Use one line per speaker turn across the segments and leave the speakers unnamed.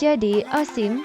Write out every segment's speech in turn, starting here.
Jadi, OSIM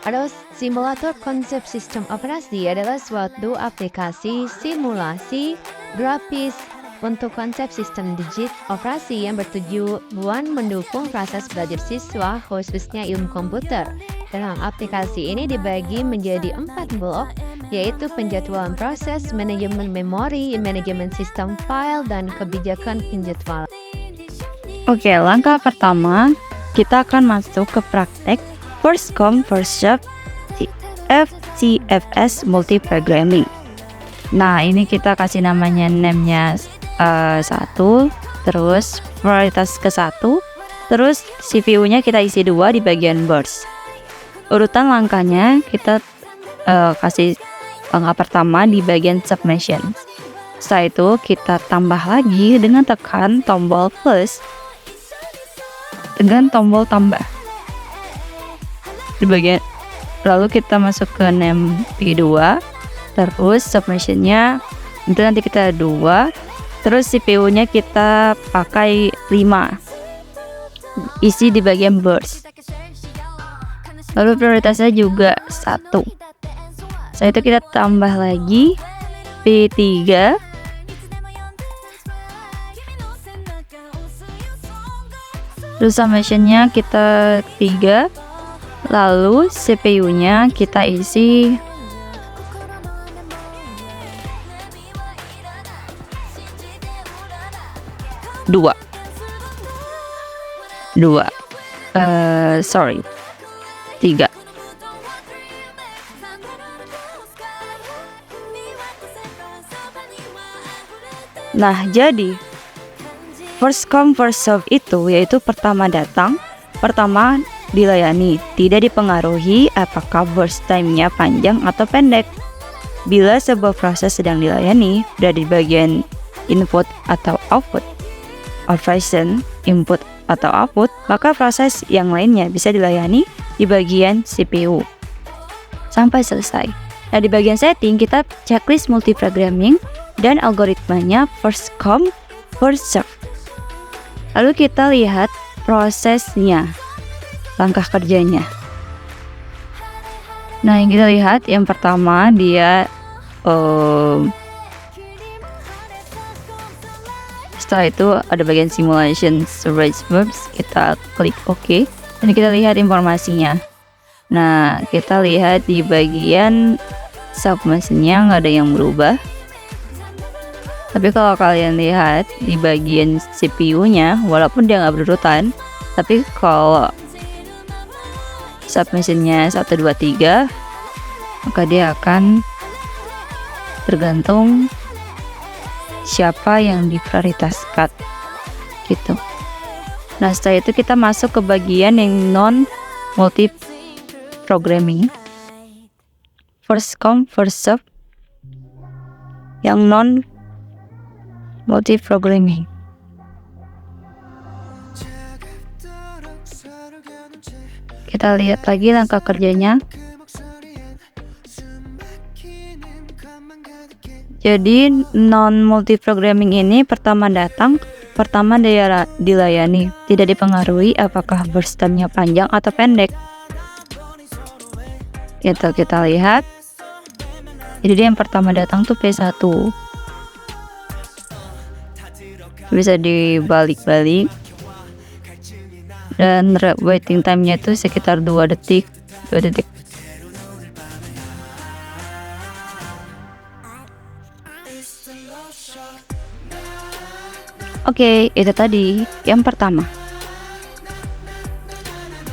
atau simulator konsep sistem operasi adalah suatu aplikasi simulasi grafis untuk konsep sistem digit operasi yang bertujuan mendukung proses belajar siswa, khususnya ilmu komputer. Dalam aplikasi ini dibagi menjadi 4 blok, yaitu penjadwalan proses, manajemen memori, manajemen sistem file, dan kebijakan penjadwalan.
Oke, langkah pertama kita akan masuk ke praktek first come first serve FCFS multiprogramming. Nah, ini kita kasih namanya name-nya 1, terus prioritas ke 1, terus CPU-nya kita isi 2 di bagian burst. Urutan langkahnya kita kasih langkah pertama di bagian submission. Setelah itu kita tambah lagi dengan tekan tombol plus dengan tombol tambah di bagian, lalu kita masuk ke name P2, terus submissionnya itu nanti kita 2, terus CPU-nya kita pakai 5, isi di bagian burst, lalu prioritasnya juga 1. Setelah itu kita tambah lagi P3, terus submissionnya kita 3, lalu CPU-nya kita isi 2. 3. Nah, jadi first come first serve itu yaitu pertama datang, pertama dilayani, tidak dipengaruhi apakah burst time-nya panjang atau pendek. Bila sebuah proses sedang dilayani berada di bagian input atau output, operation input atau output, maka proses yang lainnya bisa dilayani di bagian CPU sampai selesai. Nah, di bagian setting kita checklist multiprogramming dan algoritmanya first come first serve. Lalu kita lihat prosesnya, langkah kerjanya. Nah, yang kita lihat yang pertama dia setelah itu ada bagian simulation storage verbs, kita klik OK dan kita lihat informasinya. Nah, kita lihat di bagian submissionnya nggak ada yang berubah. Tapi kalau kalian lihat di bagian CPU-nya, walaupun dia nggak berurutan, tapi kalau submissionnya 1, 2, 3, maka dia akan tergantung siapa yang diprioritaskan gitu. Nah, setelah itu kita masuk ke bagian yang non multiprogramming, first come first serve yang non multiprogramming. Kita lihat lagi langkah kerjanya. Jadi non multiprogramming ini pertama datang, pertama dia dilayani, tidak dipengaruhi apakah burst time-nya panjang atau pendek. Itu kita lihat. Jadi yang pertama datang tuh P1. Bisa dibalik-balik dan waiting time-nya itu sekitar 2 detik. Oke, itu tadi yang pertama.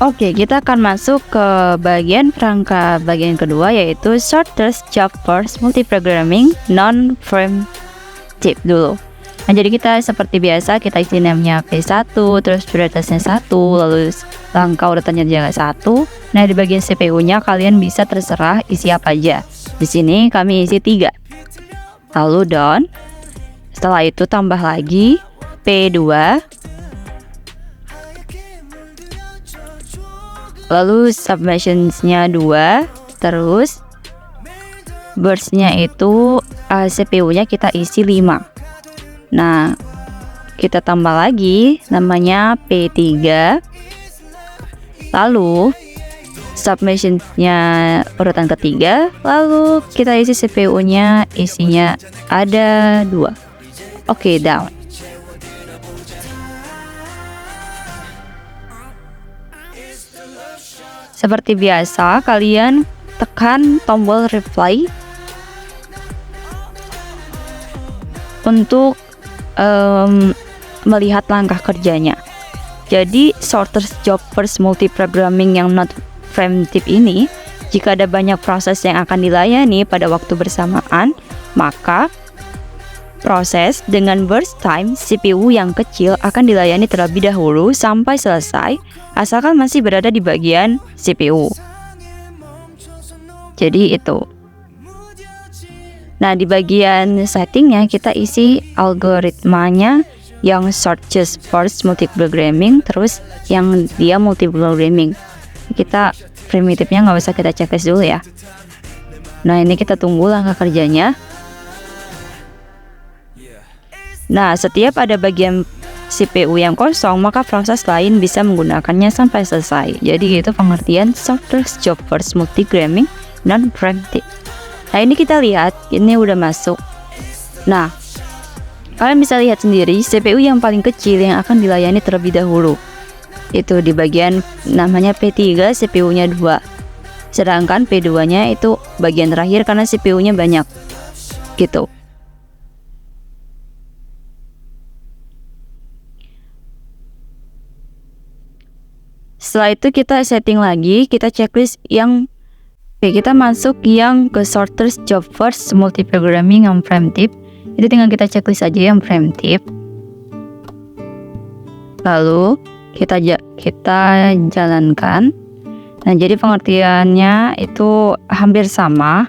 Oke, kita akan masuk ke bagian perangkat bagian kedua, yaitu shortest job first multiprogramming non-preemptive dulu. Nah, jadi kita seperti biasa, kita isi namanya P1, terus prioritasnya 1, lalu langkah urutannya juga 1. Nah, di bagian CPU-nya kalian bisa terserah isi apa aja. Di sini kami isi 3. Lalu done. Setelah itu tambah lagi P2. Lalu submissions-nya 2, terus burst-nya itu CPU-nya kita isi 5. Nah, kita tambah lagi namanya P3. Lalu submachine-nya urutan ketiga, lalu kita isi CPU-nya, isinya ada 2. Oke, down. Seperti biasa, kalian tekan tombol reply untuk melihat langkah kerjanya. Jadi sorters jobbers multiprogramming yang not preemptive ini, jika ada banyak proses yang akan dilayani pada waktu bersamaan, maka proses dengan burst time CPU yang kecil akan dilayani terlebih dahulu sampai selesai, asalkan masih berada di bagian CPU. Jadi itu. Nah, di bagian settingnya kita isi algoritmanya yang sort just first multiprogramming, terus yang dia multiprogramming. Kita primitifnya nggak usah kita checklist dulu ya. Nah, ini kita tunggu langkah kerjanya. Nah, setiap ada bagian CPU yang kosong, maka proses lain bisa menggunakannya sampai selesai. Jadi itu pengertian sorters job first multiprogramming non-preemptive. Nah, ini kita lihat, ini udah masuk. Nah, kalian bisa lihat sendiri CPU yang paling kecil yang akan dilayani terlebih dahulu. Itu di bagian namanya P3, CPU-nya 2. Sedangkan P2-nya itu bagian terakhir karena CPU-nya banyak. Gitu. Setelah itu kita setting lagi, kita checklist yang kita masuk yang ke sorters job first multiprogramming yang preemptive. Itu tinggal kita checklist aja yang preemptive. Lalu kita jalankan. Nah, jadi pengertiannya itu hampir sama.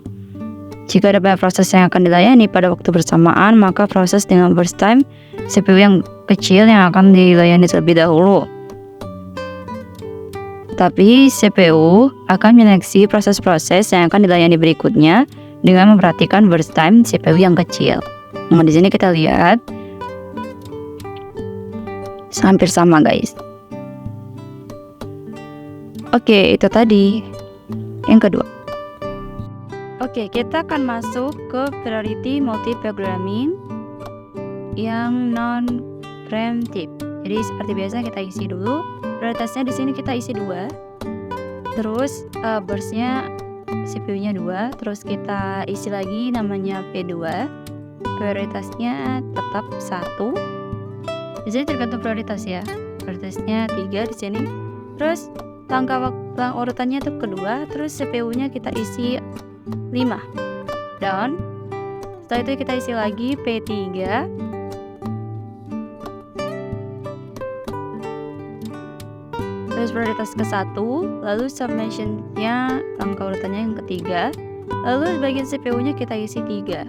Jika ada banyak proses yang akan dilayani pada waktu bersamaan, maka proses dengan burst time CPU yang kecil yang akan dilayani terlebih dahulu. Tapi CPU akan menyeleksi proses-proses yang akan dilayani berikutnya dengan memperhatikan burst time CPU yang kecil. Nah, di sini kita lihat hampir sama, guys. Oke, itu tadi. Yang kedua. Oke, kita akan masuk ke priority multiprogramming yang non-preemptive. Jadi seperti biasa kita isi dulu. Prioritasnya di sini kita isi 2. Terus burst-nya CPU-nya 2. Terus kita isi lagi namanya P2. Prioritasnya tetap 1. Di sini tergantung prioritas ya. Prioritasnya 3 di sini. Terus langkah urutannya itu kedua. Terus CPU-nya kita isi 5. Down. Setelah itu kita isi lagi P3. Terus prioritas ke-1, lalu submachine-nya langkah urutannya yang ketiga, lalu bagian CPU-nya kita isi 3.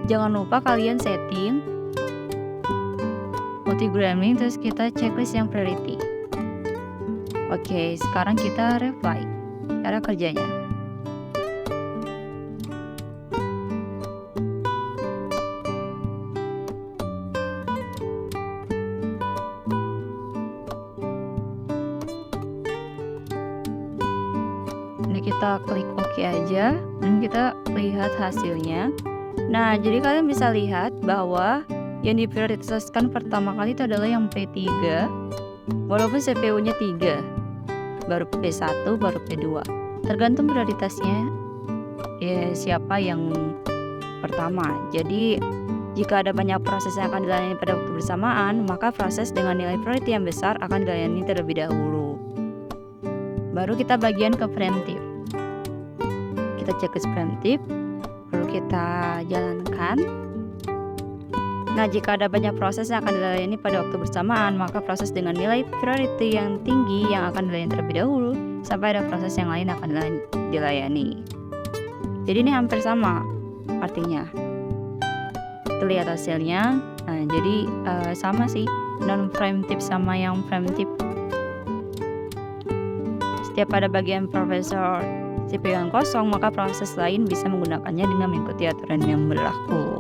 Jangan lupa kalian setting multiprogramming, terus kita checklist yang priority. Oke, sekarang kita reply cara kerjanya. Kita klik OK aja dan kita lihat hasilnya. Nah, jadi kalian bisa lihat bahwa yang diprioritaskan pertama kali itu adalah yang P3, walaupun CPU-nya 3, baru P1, baru P2. Tergantung prioritasnya ya, siapa yang pertama. Jadi jika ada banyak proses yang akan dilayani pada waktu bersamaan, maka proses dengan nilai priority yang besar akan dilayani terlebih dahulu. Baru kita bagian ke preemptive. Kita checklist preemptive, lalu kita jalankan. Nah, jika ada banyak proses yang akan dilayani pada waktu bersamaan, maka proses dengan nilai priority yang tinggi yang akan dilayani terlebih dahulu sampai ada proses yang lain akan dilayani. Jadi ini hampir sama artinya. Kita lihat hasilnya. Nah, jadi sama sih, non-preemptive sama yang preemptive. Setiap ada bagian profesor CPU yang kosong, maka proses lain bisa menggunakannya dengan mengikuti aturan yang berlaku.